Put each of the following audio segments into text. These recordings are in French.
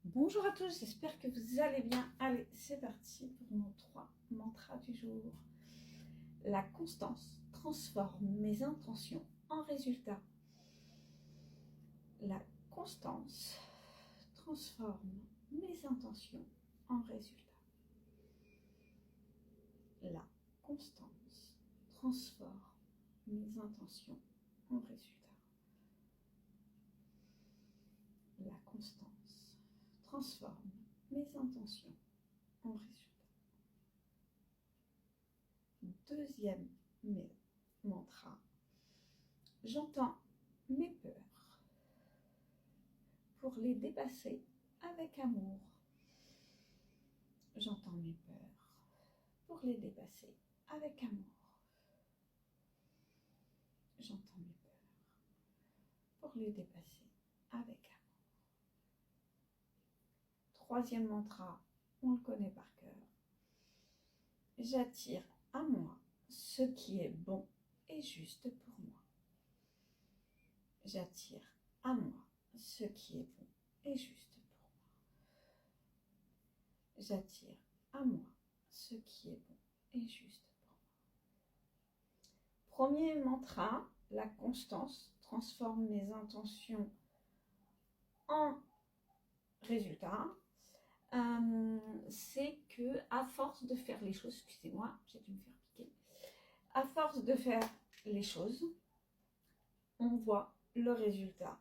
Bonjour à tous, j'espère que vous allez bien. Allez, c'est parti pour nos 3 mantras du jour. La constance transforme mes intentions en résultats. La constance transforme mes intentions en résultats. La constance transforme mes intentions en résultats. La constance transforme mes intentions en résultats. Deuxième mantra, j'entends mes peurs pour les dépasser avec amour. J'entends mes peurs pour les dépasser avec amour. J'entends mes peurs pour les dépasser avec amour. Troisième mantra, on le connaît par cœur. J'attire à moi ce qui est bon et juste pour moi. J'attire à moi ce qui est bon et juste pour moi. J'attire à moi ce qui est bon et juste pour moi. Premier mantra, la constance transforme mes intentions en résultats. C'est que à force de faire les choses, excusez-moi, j'ai dû me faire piquer. À force de faire les choses, on voit le résultat.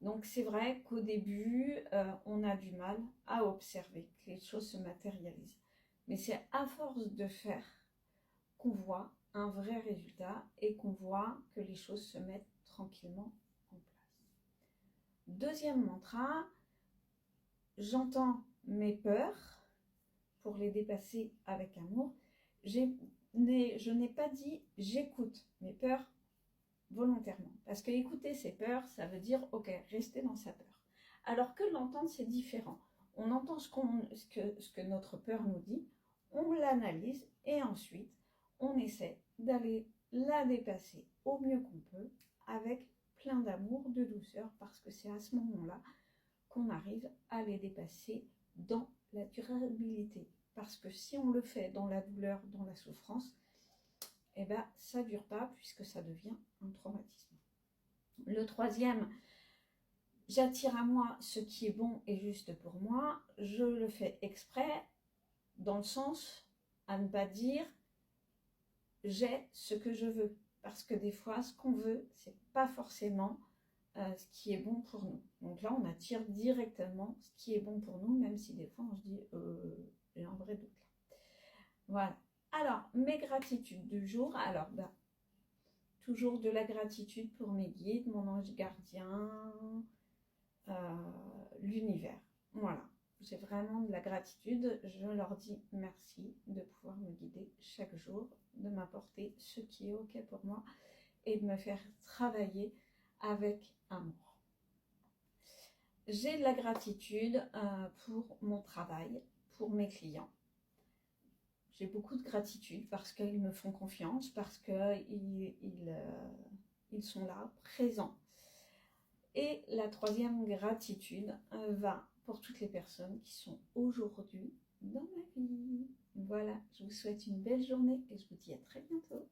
Donc c'est vrai qu'au début, on a du mal à observer que les choses se matérialisent. Mais c'est à force de faire qu'on voit un vrai résultat et qu'on voit que les choses se mettent tranquillement en place. Deuxième mantra, j'entends mes peurs pour les dépasser avec amour. Je n'ai pas dit j'écoute mes peurs volontairement. Parce que écouter ses peurs, ça veut dire, ok, rester dans sa peur. Alors que l'entendre, c'est différent. On entend ce que notre peur nous dit, on l'analyse et ensuite, on essaie d'aller la dépasser au mieux qu'on peut avec plein d'amour, de douceur, parce que c'est à ce moment-là qu'on arrive à les dépasser dans la durabilité. Parce que si on le fait dans la douleur, dans la souffrance, eh ben, ça ne dure pas puisque ça devient un traumatisme. Le troisième, j'attire à moi ce qui est bon et juste pour moi. Je le fais exprès dans le sens à ne pas dire j'ai ce que je veux. Parce que des fois, ce qu'on veut, c'est pas forcément ce qui est bon pour nous. Donc là, on attire directement ce qui est bon pour nous, même si des fois, on se dit j'ai un vrai doute là. Voilà. Alors, mes gratitudes du jour. Alors, toujours de la gratitude pour mes guides, mon ange gardien, l'univers. Voilà, j'ai vraiment de la gratitude. Je leur dis merci de pouvoir me guider chaque jour, de m'apporter ce qui est OK pour moi et de me faire travailler avec amour. J'ai de la gratitude pour mon travail, pour mes clients. J'ai beaucoup de gratitude parce qu'ils me font confiance, parce qu'ils sont là, présents. Et la troisième gratitude va pour toutes les personnes qui sont aujourd'hui dans ma vie. Voilà, je vous souhaite une belle journée et je vous dis à très bientôt.